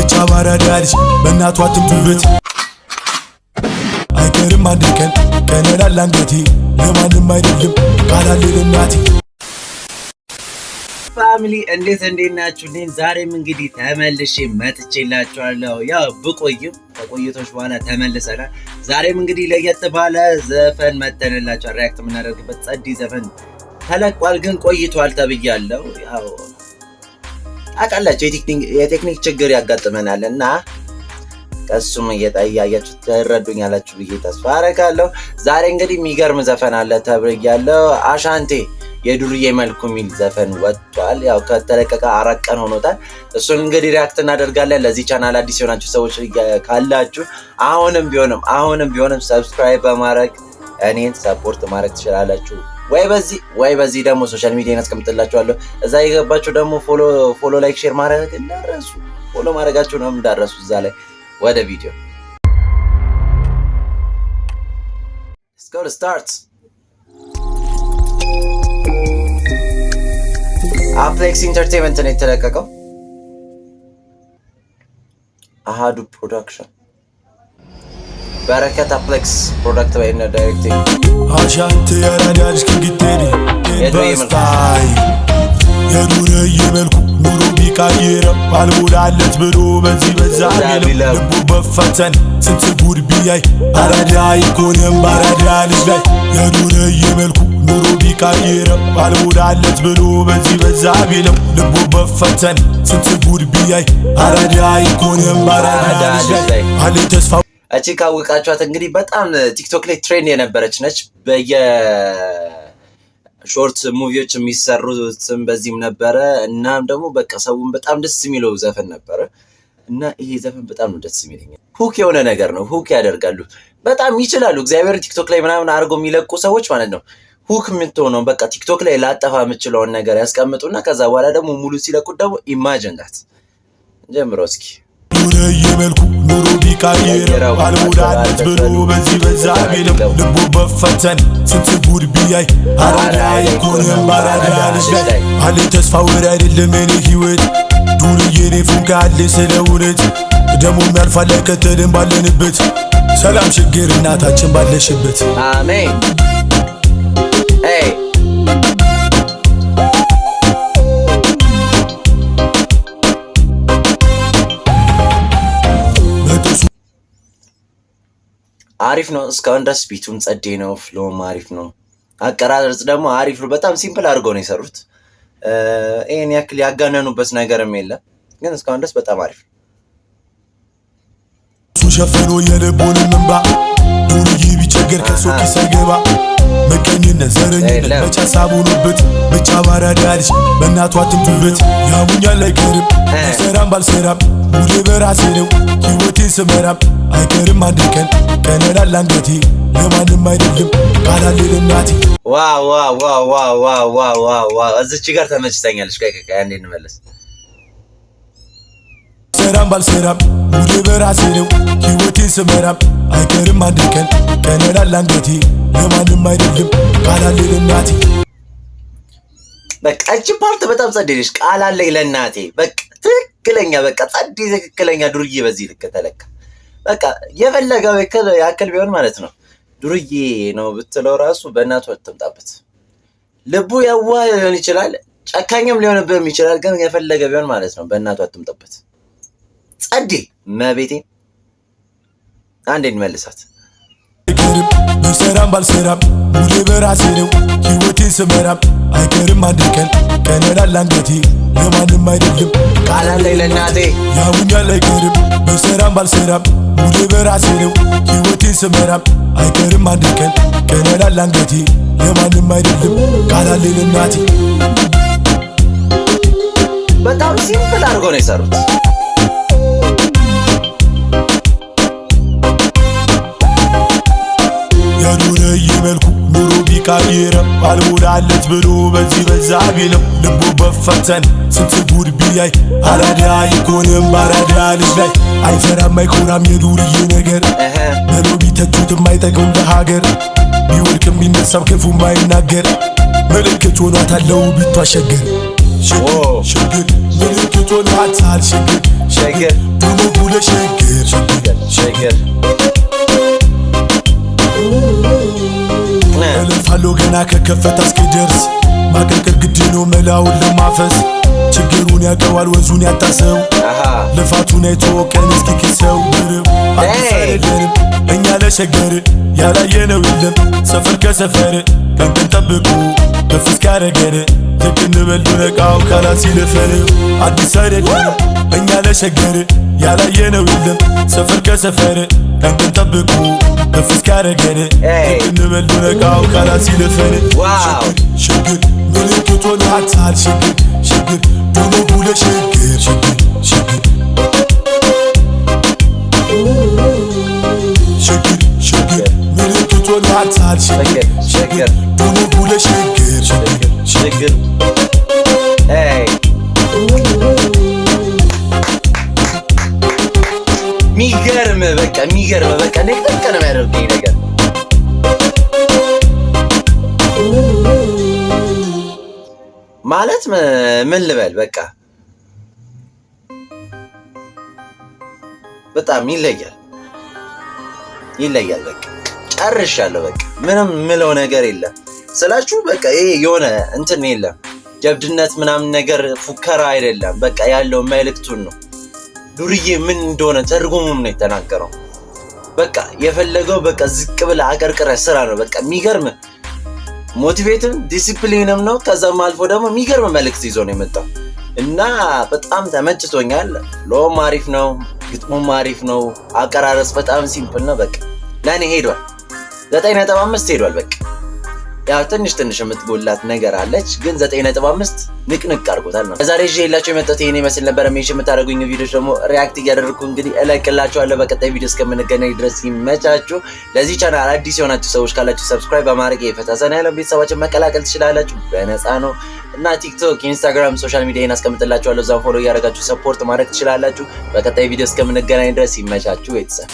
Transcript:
ብቻ ባራዳልሽ በእናቷ ትምትበት አይቀርም አንድ ቀን ቀነላል አንገቴ ለማንም አይደለም ቃላሌ ለናቴ ፋሚሊ እንዴት ናችሁ? ዛሬም እንግዲህ ተመልሼ መጥቼላችኋለሁ። ያው ብቆይም ከቆይቶች በኋላ ተመልሰናል። ዛሬም እንግዲህ ለየት ባለ ዘፈን መተንላችኋል። ሪአክት የምናደርግበት ጸዲ ዘፈን ተለቋል፣ ግን ቆይቷል ተብያለሁ። ያው አቃላችሁ የቴክኒክ ችግር ያጋጥመናል እና ቀሱም እየታያያችሁ ተረዱኛላችሁ ብዬ ተስፋ አደርጋለሁ። ዛሬ እንግዲህ የሚገርም ዘፈን አለ ተብያለሁ። አሻንቴ የዱርዬ መልኩ የሚል ዘፈን ወጥቷል። ያው ከተለቀቀ 4 ቀን ሆኖታል። እሱን እንግዲህ ሪአክት እናደርጋለን። ለዚህ ቻናል አዲስ የሆናችሁ ሰዎች ካላችሁ አሁንም ቢሆንም ሰብስክራይብ በማድረግ እኔን ሰፖርት ማድረግ ትችላላችሁ። ወይ በዚህ ደግሞ ሶሻል ሚዲያን አስቀምጥላችኋለሁ። እዛ የገባችሁ ደግሞ ፎሎ ላይክ ሼር ማድረግ እንዳትረሱ። ፎሎ ማድረጋችሁ ነው እንዳትረሱ። እዛ ላይ ወደ ቪዲዮ Let's go to start. አፕሌክስ ኢንተርቴይንመንት ነው የተለቀቀው። አሃዱ ፕሮዳክሽን በረከት አፕሌክስ ፕሮዳክት ባይ ነው ዳይሬክቲንግ አሻንቴ ያራዳልሽ ከግቴሪ በስታይ የዱርዬ መልኩ ኑሮ ቢቀይረው አልሞላለት ብሎ በዚህ በዛ ቢለው ልቡ በፈተን ስንት ጉድ ቢያይ አራዳ ይኮንም ባራዳ ልጅ ላይ የዱርዬ መልኩ ኑሮ ቢቀይረው አልሞላለት ብሎ በዚህ በዛ ቢለው ልቡ በፈተን ስንት ጉድ ቢያይ አራዳ ይኮንም ባራዳ ልጅ ላይ አለ ተስፋ እቺ ካወቃችኋት እንግዲህ በጣም ቲክቶክ ላይ ትሬንድ የነበረች ነች። ሾርት ሙቪዎች የሚሰሩትም በዚህም ነበረ። እናም ደግሞ በቃ ሰውን በጣም ደስ የሚለው ዘፈን ነበረ እና ይሄ ዘፈን በጣም ነው ደስ የሚለኝ። ሁክ የሆነ ነገር ነው። ሁክ ያደርጋሉ፣ በጣም ይችላሉ። እግዚአብሔር ቲክቶክ ላይ ምናምን አድርገው የሚለቁ ሰዎች ማለት ነው። ሁክ የምትሆነው በቃ ቲክቶክ ላይ ላጠፋ የምችለውን ነገር ያስቀምጡና ከዛ በኋላ ደግሞ ሙሉ ሲለቁት ደግሞ ኢማጂን ዳት ጀምሮ እስኪ ዱርዬ መልኩ ኑሮ ቢቀይረው አልሞላለት ብሎ በዚህ በዛ ቢለው ልቡ በፈተን ስንት ጉድ ቢያይ አራዳ ይኮንም ባራዳ ልጅ ላይ አለ ተስፋ ወደ አይደለም እኔ ህይወት ዱርዬ እኔ ፉንካ አለ ስለ እውነት ደሞ ያልፋል ከተልን ባለንበት ሰላም ችግር እናታችን ባለሽበት አሜን። አሪፍ ነው። እስካሁን ድረስ ቢቱም ጸዴ ነው። ፍሎም አሪፍ ነው። አቀራረጽ ደግሞ አሪፍ ነው። በጣም ሲምፕል አድርገው ነው የሰሩት። ይሄን ያክል ያጋነኑበት ነገርም የለም፣ ግን እስካሁን ድረስ በጣም አሪፍ ነው። ሸፈኖ የልቡን እንባ ዱርዬ ቢቸገር ከሰው ኪስ አይገባ መቀኝነት ዘረኝነት መጫሳቡኑበት ብቻ ባራዳልሽ በእናቷ ትምትበት ያሙኛል አይቀርም ሰራም ባልሰራም ሙሌ በራሴ ነው ህይወቴን ስመራም አይቀርም አንድ ቀን ቀነላል አንገቴ ለማንም አይደለም ቃላሌ ለናቴ ዋው እዚች ጋር ተመችተኛለች። ቆይ አንዴ እንመለስ። ሰራም ባልሰራም ሙሌ በራሴ ነው ህይወቴን ስመራም አይቀርም አንድ ቀን ቀነላል አንገቴ ለማንም አይደለም ቃላሌ ለናቴ። በቃ እቺ ፓርት በጣም ጸዴለሽ። ቃላሌ ለናቴ በቃ ትክክለኛ በቃ ጸዴ ትክክለኛ ዱርዬ በዚህ ልክ ተለካ። በቃ የፈለገው ያክል ቢሆን ማለት ነው ዱርዬ ነው ብትለው ራሱ በእናቱ አትምጣበት። ልቡ ያዋህ ሊሆን ይችላል፣ ጨካኝም ሊሆንብህም ይችላል፣ ግን የፈለገ ቢሆን ማለት ነው በእናቱ አትምጣበት። ጸዴ መቤቴ አንዴ እንመልሳት። በሰራም ባልሰራም ሙሌ በራሴ ነው ህይወቴን ስመራም አይቀርም አንድ ቀን ቀነላል አንገቴ ለማንም አይደለም ቃላሌ ለናቴ ያሙኛል አይቀርም በሰራም ባልሰራም ሙሌ በራሴ ነው ህይወቴን ስመራም አይቀርም አንድ ቀን ቀነላል አንገቴ ለማንም አይደለም ቃላሌ ለናቴ። በጣም ሲምፕል አድርገው ነው የሰሩት። የዱርዬ መልኩ ኑሮ ቢቀይረው አልሞላለት ብሎ በዚህ በዛ ቢለው ልቡ በፈተን ስንት ጉድ ቢያይ አራዳ ይኮንም ባራዳ ልጅ ላይ አይፈራም አይኮራም የዱርዬ ነገር ብሎ ቢተቹትም አይጠቅም ለሀገር ቢወድቅም ቢነሳም ክፉ ማይናገር ምልክት ሆኗታል ውቢቷ ሸገር ሸገር ምልክት ሆኗታል ሸገር ዶሎ ጉለ ሸገር እልፋለሁ ገና ከከፈታ እስኪደርስ ማቀርቀር ግድ ነው መላውን ለማፈስ ችግሩን ያቀዋል ወዙን ያጣሰው ልፋቱን አይቶ ቀን እስኪክሰው ብርብ አዲስ አይደለንም እኛ ለሸገር ያላየነው የለም ሰፈር ከሰፈር ቀን ጠብቁ ከፍ እስካረገን ዝቅ እንበል ነቃው ካላሲ ለፈር አዲስ አይደለንም እኛ ለሸገር ያላየነው የለም ሰፈር ከሰፈር ቀን ጠብቁ ከፍ እስካረገን ዝቅ እንበል ነቃው ካላሲ ለፈር ሸገር ምልክት ሆነሃል ሸገር ዶሎ ጉለ ሸገር ምልክት ሆነሃል ሸገር ዶሎ ጉለ ሸገር ሚገርም በቃ ንቅንቅ ነው የሚያደርገኝ ነገር ማለት ምን ልበል በቃ በጣም ይለያል በቃ ጨርሻለሁ በቃ ምንም ምለው ነገር የለም ስላችሁ በቃ ይሄ የሆነ እንትን የለም ጀብድነት ምናምን ነገር ፉከራ አይደለም በቃ ያለው መልእክቱን ነው ዱርዬ ምን እንደሆነ ተርጉሙም ነው የተናገረው በቃ የፈለገው በቃ ዝቅ ብለ አቀርቅረ ስራ ነው በቃ የሚገርም ሞቲቬትም ዲሲፕሊንም ነው ከዛም አልፎ ደግሞ የሚገርም መልእክት ይዞ ነው የመጣው እና በጣም ተመችቶኛል ሎም አሪፍ ነው ግጥሙም አሪፍ ነው አቀራረጽ በጣም ሲምፕል ነው በቃ ለኔ ሄዷል 9.5 ሄዷል በቃ ያው ትንሽ የምትጎላት ነገር አለች ግን 9.5 ንቅንቅ አድርጎታል ነው ዛሬ ይዤላችሁ የመጣሁት ይሄን ይመስል ነበር ሜንሽን የምታደርጉኝ ቪዲዮዎች ደግሞ ሪአክት እያደረግኩ እንግዲህ እለቅላችኋለሁ በቀጣይ ቪዲዮ እስከምንገናኝ ድረስ ይመቻችሁ ለዚህ ቻናል አዲስ የሆናችሁ ሰዎች ካላችሁ ሰብስክራይብ በማድረግ የፈታሰና ያለው ቤተሰባችን መቀላቀል ትችላላችሁ በነፃ ነው እና ቲክቶክ ኢንስታግራም ሶሻል ሚዲያን አስቀምጥላችኋለሁ እዛው ፎሎ እያደረጋችሁ ሰፖርት ማድረግ ትችላላችሁ በቀጣይ ቪዲዮ እስከምንገናኝ ድረስ ይመቻችሁ ቤተሰብ